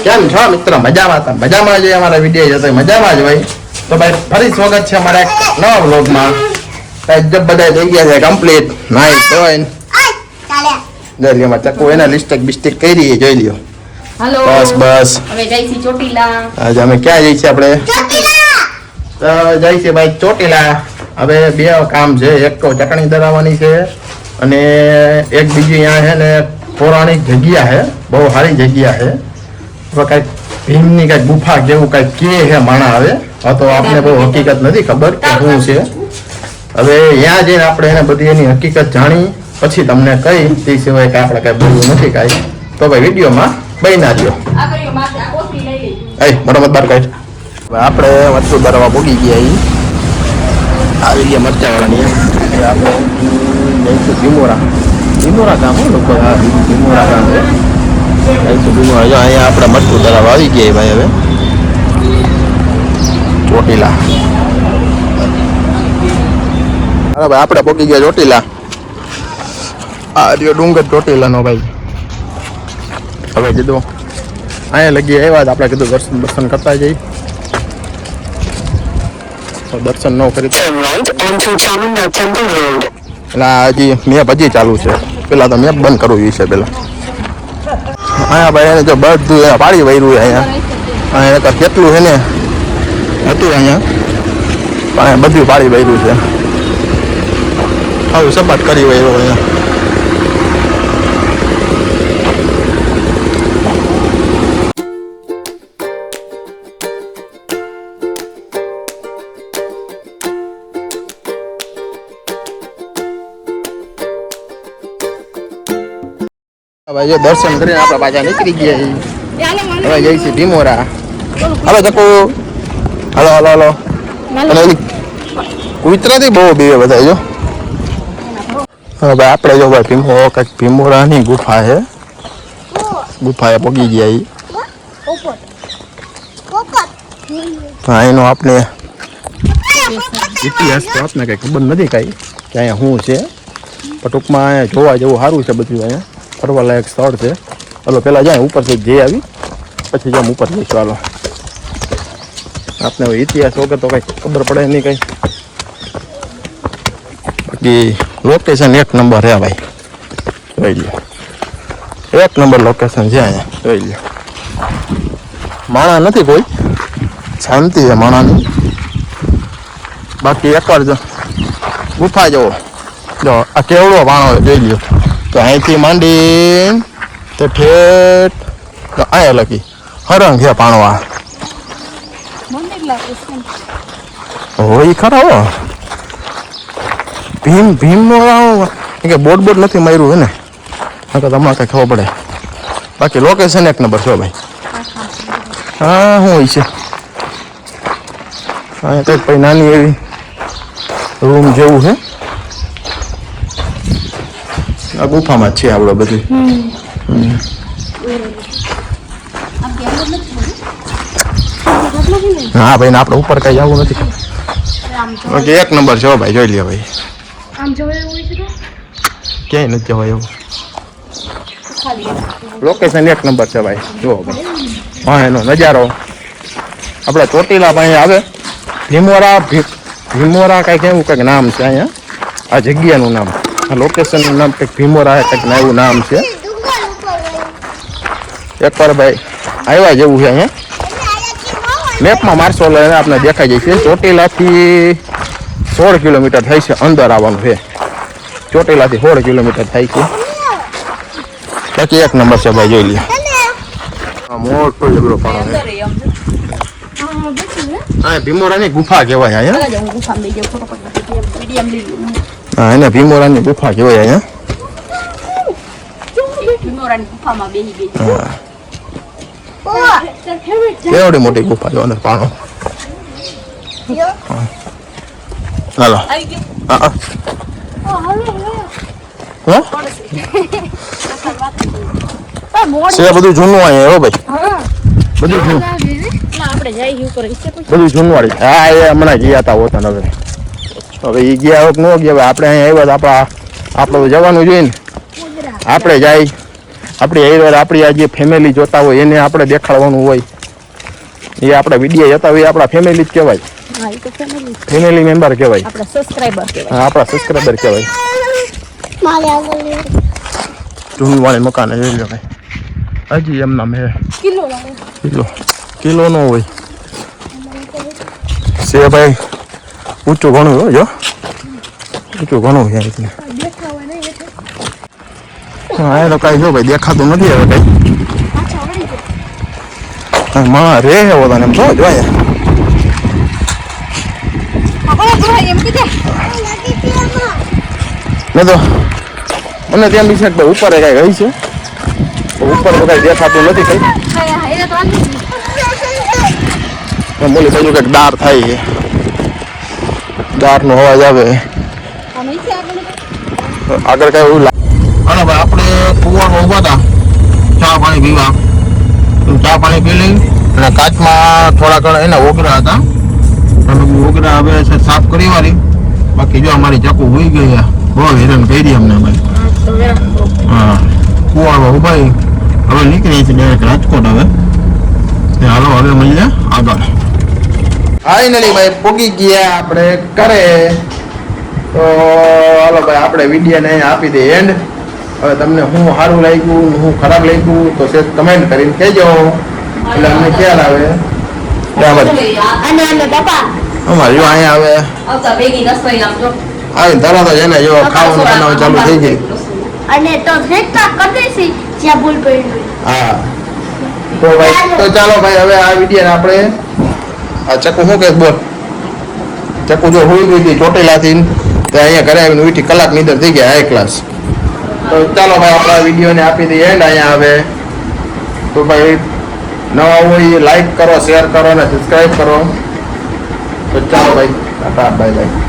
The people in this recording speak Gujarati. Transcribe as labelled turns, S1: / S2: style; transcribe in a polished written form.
S1: કેમ છો મિત્ર? મજામાં હતા? મજામાં જ અમારા વિડીયો જતો મજામાં જ ભાઈ. તો ભાઈ ફરી સ્વાગત છે અમારા એક નવા વ્લોગમાં. જબ બધા થઈ ગયા છે કમ્પ્લીટ નાઈ ધોઈને. જોઈ લ્યો માં ચક્કુ એના લિસ્ટેક બિસ્ટેક કરી જોઈ લ્યો.
S2: હાલો
S1: બસ
S2: હવે જઈ છી ચોટીલા.
S1: આજે અમે ક્યાં જઈએ છીએ આપણે? તો જઈ છે ભાઈ ચોટીલા. હવે બે કામ છે, એક તો ચટણી દરાવવાની છે અને એક બીજી અહીંયા છે ને પૌરાણિક જગ્યા છે, બહુ સારી જગ્યા છે. હવે કઈક ભીમની કઈક ગુફા જેવું કઈક કે છે માણા આવે તો આપણે બહુ હકીકત નથી ખબર કે શું છે. હવે ત્યાં જઈને આપણે એને બધી એની હકીકત જાણી પછી તમને કહી તે સિવાય કે આપણે કઈ બોલવું નથી કાંઈ. તો ભાઈ વિડીયોમાં બન્યા રહ્યો. મોટા મત બાર કાઢ. આપણે વસ્તુ દરવા પૂગી ગયા આવી ગયા મરચાવાળાની. આપણે જઈશું ભીમોરા ગામ લોકો ભીમોરા ગામ છે. જઈશું ભીમોરા. જો અહીંયા આપણે મરચું દરવા આવી ગયા ભાઈ. હવે ચોટીલા. હા ભાઈ આપણે પહોંચી ગયા ચોટીલા. આ રહ્યો ડુંગર ચોટીલાનો ભાઈ. હવે કીધું અહીંયા લગી આવ્યા આપણે કીધું દર્શન કરતા જઈ. દર્શન ન કરી એટલે હજી મેપ હજી ચાલુ છે. પેલા તો મેપ બંધ કરવું છે પેલા. અહીંયા ભાઈ એને જો બધું પાડી વળ્યું અહીંયા કેટલું છે ને હતું અહીંયા પણ બધું પાડી વળ્યું છે. હવે સપાટ કરી વળ્યું અહીંયા. ભાઈ દર્શન કરીને આપણે પાછા નીકળી ગયા. હવે જઈ છે ભીમોરા. હાલો ચકુ. હાલો હાલો હાલો. અને કુતરાથી બહુ બીવે બધા જો. હવે ભાઈ આપણે જો ભાઈ કંઈક ભીમોરાની ગુફા છે. ગુફાએ પગી ગયા. હા એનો આપણે ઇતિહાસ તો આપને કઈ ખબર નથી કાંઈ કે અહીંયા શું છે, પણ ટૂંકમાં અહીંયા જોવા જેવું સારું છે બધું. અહીંયા ફરવા લાયક સ્થળ છે. ચાલો પેલા જાય ઉપરથી જઈ આવી પછી જેમ ઉપર જઈશું. ચાલો આપને ઇતિહાસ વગર તો કઈ ખબર પડે નહીં કઈ. બાકી લોકેશન એક નંબર છે ભાઈ. જોઈ લો એક નંબર લોકેશન છે અહીંયા. જોઈ લો માણા નથી કોઈ, શાંતિ છે માણાની. બાકી એકવાર જો ગુફા જવો. જો આ કેવડો વાણો જોઈ લ્યો. તો અહીંથી માંડી તો ઠેઠ અહીંયા લખી હરંગ છે પાણવા. હોય ખરા હો. ભીમ નો કે બોર્ડ નથી માર્યું હે ને તમારે કઈ ખબર પડે. બાકી લોકેશન એક નંબર છો ભાઈ. હા શું હોય છે અહીંયા કંઈક ભાઈ નાની એવી રૂમ જેવું છે. આ ગુફામાં જ છે આપણો બધું. હા ભાઈ આપણે ઉપર કઈ જવું નથી. એક નંબર છે ભાઈ. જોઈ લે ભાઈ. ક્યાંય નથી જવાય એવું. લોકેશન એક નંબર છે ભાઈ. જુઓ ભાઈ હા એનો નજારો. આપણે ચોટીલા પાસે આવે ભીમોરા કંઈક એવું કંઈક નામ છે અહીંયા. આ જગ્યાનું નામ, આ લોકેશનનું નામ કંઈક ભીમોરા કંઈક એવું નામ છે. એકવાર ભાઈ આવ્યા જેવું છે અહીંયા. મેપમાં મારશો એટલે આપણે દેખાઈ જાય છે. ચોટીલાથી 16 કિલોમીટર થાય છે અંદર આવવાનું છે. ચોટીલાથી 16 કિલોમીટર થાય છે. બાકી એક નંબર છે ભાઈ. જોઈ લે મોટો જબરો પાડો છે. હા ભીમોરાની ગુફા કહેવાય અહીંયા. હા એને ભીમોરાની ગુફા કહેવાય અહીંયા. કેવડી મોટી ગુફા જો અંદર પાણો. હાલો હા છે બધું જૂનું અહીંયા હો ભાઈ. બધું જૂનું વાળી. હા એ હમણાં ગયા હતા હોતા. હવે એ ગયા હોત ન ગયા. આપણે અહીંયા આવ્યા તો આપણે જવાનું જોઈએ ને. આપણે જાય આપણી હરિવાર આપણી આ જે ફેમિલી જોતા હોય એને આપણે દેખાડવાનું હોય. એ આપણા વિડીયો જોતા હોય આપણા ફેમિલી જ કહેવાય.
S2: હા, એ તો ફેમિલી
S1: ફેમિલી મેમ્બર કહેવાય.
S2: આપણા સબસ્ક્રાઇબર કહેવાય.
S1: હા, આપણા સબસ્ક્રાઈબર કહેવાય. જૂનવાણી મકાન જોઈ લો ભાઈ. હજી એમના મેં કિલો નો હોય છે ભાઈ. ઊંચું ઘણું હોય જો. ઊંચું ઘણું છે એટલે. હા, એ તો કાંઈ જો ભાઈ દેખાતું નથી હવે કઈ. માં રે હે ઓલા એમ જો અહીંયા. મેં તો મને ત્યાં બી છે કે ઉપર કઈ ગઈ છે. ઉપર તો કઈ દેખાતું નથી કઈ. બોલી બાજુ કઈક દાર થાય છે. દાર નો અવાજ આવે. આગળ કઈ એવું હાલો ભાઈ આપણે કુવામાં ઉભા હતા ચા પાણી પીવા. ચા પાણી પી લઈ અને કાચમાં થોડા ઘણા એના ઓગરા હતા. ઓગરા હવે સાફ કરી વાળી. બાકી જો અમારી ચાકુ હોઈ ગઈ. બહુ હેરાન કરી અમને અમારી. હા, કુવામાં ઉભા હવે નીકળી છે ડાયરેક્ટ રાજકોટ. હવે હાલો હવે મળીએ આગળ. ફાઇનલી ભાઈ પોગી ગયા આપણે કરે. તો હાલો ભાઈ આપણે વિડીયોને આપી દઈએ એન્ડ. હવે તમને શું સારું લાગ્યું શું ખરાબ લાગ્યું તો સેજ કમેન્ટ કરીને કહેજો એટલે અમને ખ્યાલ આવે. અમારે જો અહીંયા આવે આવી તરત જ એને જો ખાવાનું બનાવવાનું ચાલુ થઈ જાય.
S3: અને તો ફેંકતા કરી દેસી જ્યાં ભૂલ પડી.
S1: હા, તો ભાઈ તો ચાલો ભાઈ હવે આ વિડીયોને આપણે આ ચકુ શું કે બોલ. ચકુ જો હોઈ ગઈ હતી ચોટેલાથી તો અહીંયા ઘરે આવીને ઉઠી કલાક નીંદર થઈ ગયા હાઈ ક્લાસ. તો ચાલો ભાઈ આપણે આ વિડીયોને આપી દઈએ એન્ડ અહીંયા આવે. તો ભાઈ નવા હોય લાઈક કરો, શેર કરો અને સબસ્ક્રાઈબ કરો. તો ચાલો ભાઈ ટાટા બાય બાય.